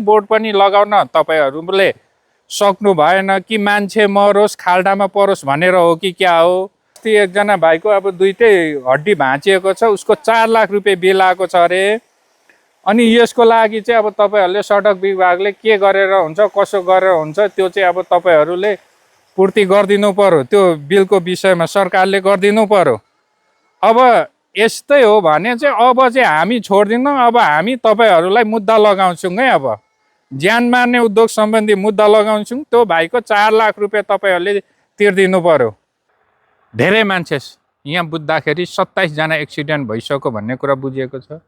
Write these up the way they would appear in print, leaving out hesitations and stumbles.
Board पनि लगाउन तपाईहरूले सक्नु भएन कि मान्छे मरोस् खाल्डामा परोस् भनेर हो कि क्या हो? अस्ति एकजना भाइको अब दुईटै हड्डी भाँचिएको छ, उसको 4 लाख रुपियाँ बिल आएको छ अरे। अनि यसको लागि चाहिँ अब तपाईहरूले सडक विभागले के गरेर हुन्छ कसो गरेर हुन्छ त्यो चाहिँ अब तपाईहरूले पूर्ति गरिदिनु पर्यो। त्यो बिलको विषयमा सरकारले गरिदिनु पर्यो। अब यस्तै हो भने चाहिँ अब चाहिँ हामी छोड्दिनौँ। अब हामी तपाईहरूलाई मुद्दा लगाउँछौँ है। अब ज्यान मार्ने उद्योग सम्बन्धी मुद्दा लगाउँछौँ। त्यो भाइको 4 लाख रुपियाँ तपाईहरूले तिर्दिनु पर्यो। धेरै मान्छे यहाँ बुझ्दाखेरि 27 जना एक्सिडेन्ट भइसक्यो भन्ने कुरा बुझिएको छ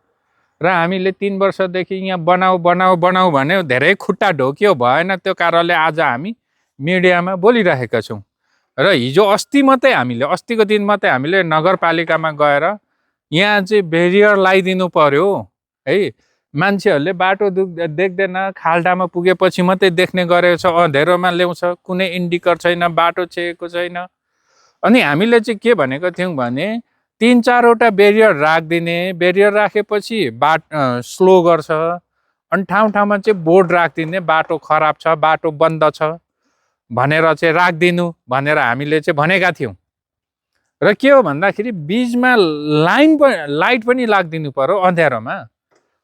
र हामीले 3 वर्षदेखि यहाँ बनाऊ भन्यो। धेरै खुट्टा ढोकियो भएन। त्यो कारणले आज हामी मिडियामा बोलिरहेका छौँ। र हिजो अस्तिको दिन मात्रै हामीले नगरपालिकामा गएर यहाँ चाहिँ बेरियर लगाइदिनु पर्यो है। मान्छेहरूले बाटो देख्दैन, खाल्डामा पुगेपछि मात्रै देख्ने गरेको छ, अँधेरोमा ल्याउँछ, कुनै इन्डिकेटर छैन, बाटो छेकेको छैन। अनि हामीले चाहिँ के भनेको थियौँ भने 3-4 वटा बेरियर राखिदिने, बेरियर राखेपछि स्लो गर्छ। अनि ठाउँ चाहिँ बोर्ड राखिदिने, बाटो खराब छ, बाटो बन्द छ भनेर चाहिँ राखिदिनु भनेर हामीले चाहिँ भनेका थियौँ। र के हो भन्दाखेरि बीचमा लाइट पनि राखिदिनु पर्यो अँध्यारोमा।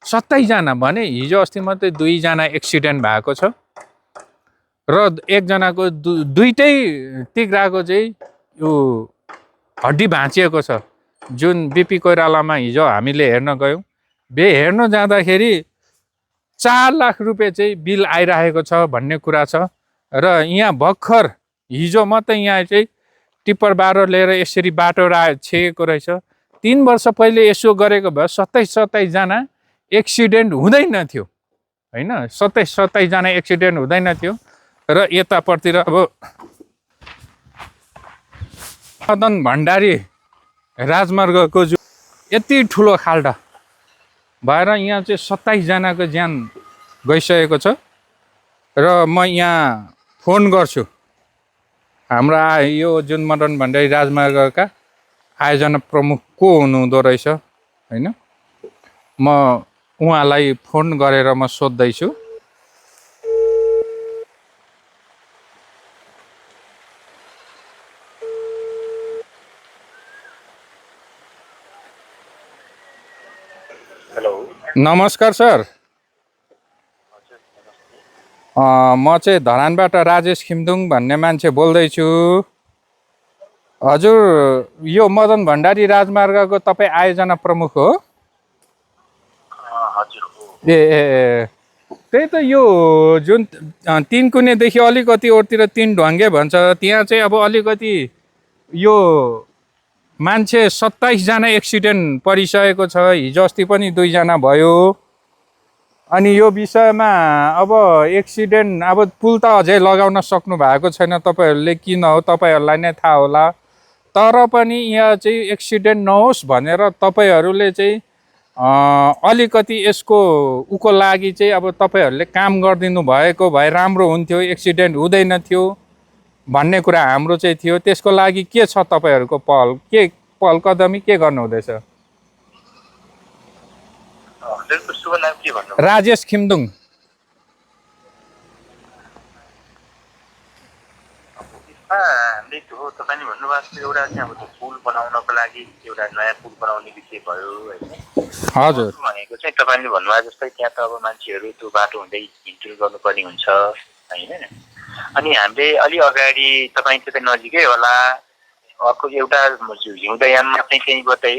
27 जना भने हिजो अस्ति मात्रै 2 जना एक्सिडेन्ट भएको छ र एकजनाको दुईटै तिग्राको चाहिँ यो हड्डी भाँचिएको छ। जुन बिपी कोइरालामा हिजो हामीले हेर्न गयौँ। हेर्न जाँदाखेरि 4 लाख रुपियाँ चाहिँ बिल आइरहेको छ भन्ने कुरा छ। र यहाँ भर्खर हिजो मात्रै यहाँ चाहिँ टिप्पर बारो लिएर यसरी बाटो छेकेको रहेछ। 3 वर्ष पहिले यसो गरेको भए 27 जना एक्सिडेन्ट हुँदैन थियो होइन। 27 जना एक्सिडेन्ट हुँदैन थियो। र यतापट्टि अब मदन भण्डारी राजमार्गको जो यति ठुलो खाल्डा भएर यहाँ चाहिँ 27 जनाको ज्यान गइसकेको छ। र म यहाँ फोन गर्छु हाम्रा यो जुन मदन भण्डारी राजमार्गका आयोजना प्रमुख को हुनुहुँदो रहेछ होइन। म उहाँलाई फोन गरेर म सोध्दैछु। हेलो, नमस्कार सर। म चाहिँ धरानबाट राजेश खिम्दुङ भन्ने मान्छे बोल्दैछु। हजुर, यो मदन भण्डारी राजमार्गको तपाईँ आयोजना प्रमुख हो? ए त्यही त। यो जुन 3 कुनेदेखि अलिकति ओरतिर 3 ढुङ्गे भन्छ त्यहाँ चाहिँ अब अलिकति यो मान्छे 27 जना एक्सिडेन्ट परिसकेको छ। हिजो अस्ति पनि 2 जना भयो। अनि यो विषयमा अब एक्सिडेन्ट अब पुल त अझै लगाउन सक्नु भएको छैन तपाईहरूले। किन हो तपाईँहरूलाई नै थाहा होला। तर पनि यहाँ चाहिँ एक्सिडेन्ट नहोस् भनेर तपाईँहरूले चाहिँ अलिकति यसको उको लागि चाहिँ अब तपाईँहरूले काम गरिदिनु भएको भए राम्रो हुन्थ्यो। एक्सिडेन्ट हुँदैन थियो भन्ने कुरा हाम्रो चाहिँ थियो। त्यसको लागि के छ तपाईँहरूको पहल कदमी के गर्नु हुँदैछ? राजेश खिम्दुङ। तपाईले भन्नुभएको एउटा चाहिँ अब पुल बनाउनको लागि एउटा नयाँ पुल बनाउने विषय भयो होइन। हजुर, भनेको चाहिँ तपाईँले भन्नुभएको जस्तै त्यहाँ त अब मान्छेहरू त्यो बाटो हुँदै हिँडडुल गर्नुपर्ने हुन्छ होइन। अनि हामीले अलि अगाडि तपाईँ चाहिँ नजिकै होला अर्को एउटा हिउँदयाममा चाहिँ त्यहीँबाटै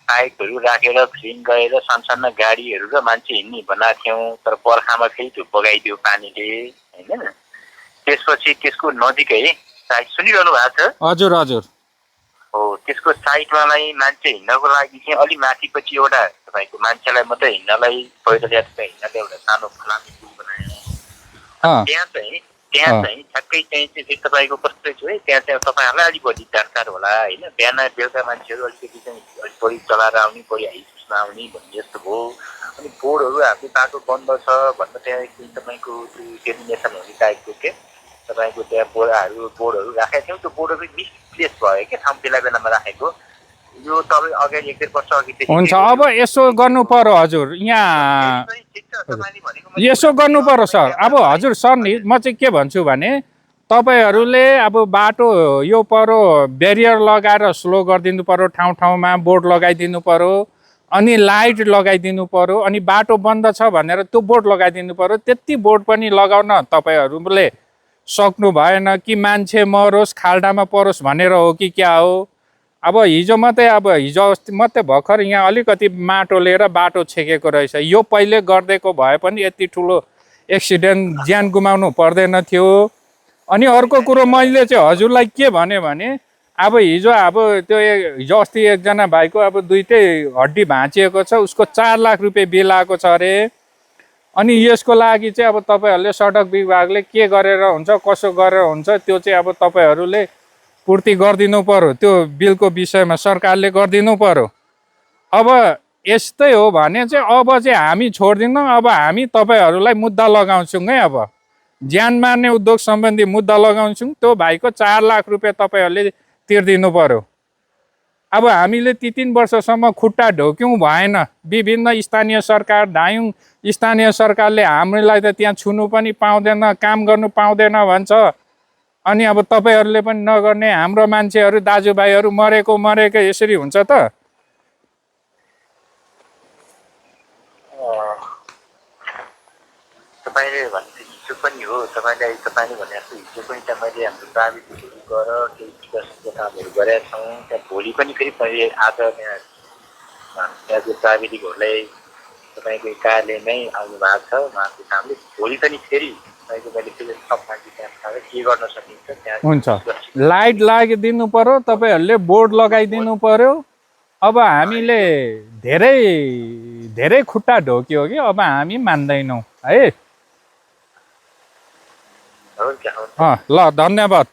बाइकहरू राखेर फ्रिङ गरेर सानसाना गाडीहरू र मान्छे हिँड्ने बनाएको थियौँ। तर बर्खामा फेरि त्यो बगाइदियो पानीले होइन। त्यसपछि त्यसको नजिकै साइड सुनिरहनु भएको छ? हजुर हजुर। हो, त्यसको साइडमालाई मान्छे हिँड्नको लागि चाहिँ अलि माथिपछि एउटा तपाईँको मान्छेलाई मात्रै हिँड्नलाई पैदल यात्रा हिँड्नलाई एउटा सानो फलामे पुल बनायो। त्यहाँ चाहिँ ठ्याक्कै चाहिँ तपाईँको कस्तो छ है, त्यहाँ चाहिँ तपाईँहरूलाई अलिक बढी जानकार होला होइन। बिहान बेलुका मान्छेहरू अलिकति चाहिँ अलिक बढी चलाएर आउने, बढी हाइस्पिडमा आउने भन्ने जस्तो भयो। अनि बोर्डहरू हाम्रो बाटो बन्द छ भन्दा त्यहाँ तपाईँको त्यो डेलिनेसन हुने टाइपको के तपाईँको त्यहाँ बोर्डहरू राखेको थियौँ। त्यो बोर्डहरू मिसप्लेस भयो क्या ठाउँ बेला बेलामा राखेको। यो तपाईँ अगाडि 1.5 वर्ष अघि हुन्छ अब यसो गर्नु पर्यो हजुर यहाँ ठिक छ तपाईँले भनेको यसो गर्नु पर्यो सर अब हजुर सर नि म चाहिँ के भन्छु भने तपाईँहरूले अब बाटो यो पर्यो ब्यारियर लगाएर स्लो गरिदिनु पर्यो ठाउँ ठाउँमा बोर्ड लगाइदिनु पर्यो अनि लाइट लगाइदिनु पर्यो अनि बाटो बन्द छ भनेर त्यो बोर्ड लगाइदिनु पर्यो त्यति बोर्ड पनि लगाउन तपाईँहरूले सक्नु भएन कि मान्छे मरोस् खाल्डामा परोस् भनेर हो कि क्या हो अब हिजो अस्ति मात्रै भर्खर यहाँ अलिकति माटो लिएर बाटो छेकेको रहेछ यो पहिले गरिदिएको भए पनि यति ठुलो एक्सिडेन्ट ज्यान गुमाउनु पर्दैन थियो अनि अर्को कुरो मैले चाहिँ हजुरलाई के भने अब हिजो हिजो अस्ति एकजना भाइको अब दुईटै हड्डी भाँचिएको छ उसको 4 लाख रुपियाँ बिल आएको छ अरे अनि यसको लागि चाहिँ अब तपाईँहरूले सडक विभागले के गरेर हुन्छ कसो गरेर हुन्छ त्यो चाहिँ अब तपाईँहरूले पूर्ति गरिदिनु पर्यो त्यो बिलको विषयमा सरकारले गरिदिनु पर्यो अब यस्तै हो भने चाहिँ अब चाहिँ हामी छोड्दिनौँ अब हामी तपाईँहरूलाई मुद्दा लगाउँछौँ है अब ज्यान मार्ने उद्योग सम्बन्धी मुद्दा लगाउँछौँ त्यो भाइको 4 लाख रुपियाँ तपाईँहरूले तिर्दिनु पर्यो अब हामीले ती 3 वर्षसम्म खुट्टा ढोक्यौँ भएन विभिन्न स्थानीय सरकार धायौँ स्थानीय सरकारले हामीलाई त त्यहाँ छुनु पनि पाउँदैन काम गर्नु पाउँदैन भन्छ अनि अब तपाईँहरूले पनि नगर्ने हाम्रो मान्छेहरू दाजुभाइहरू मरेको यसरी हुन्छ त तपाईँले भने हिजो पनि हो तपाईँले भने जस्तो हिजो पनि त्यहाँ मैले हाम्रो प्राविधिकहरू गर केही विकासको कामहरू गरेका छौँ त्यहाँ भोलि पनि फेरि मैले आज त्यहाँको प्राविधिकहरूलाई तपाईँको कार्यालयमै आउनु भएको छ उहाँको कामले भोलि पनि फेरि तपाईँको मैले फेरि सब मान्छे त्यहाँ के गर्न सकिन्छ त्यहाँ हुन्छ लाइट लगाइदिनु पर्यो तपाईँहरूले बोर्ड लगाइदिनु पर्यो अब हामीले धेरै खुट्टा ढोक्यो कि अब हामी मान्दैनौँ है ल धन्यवाद।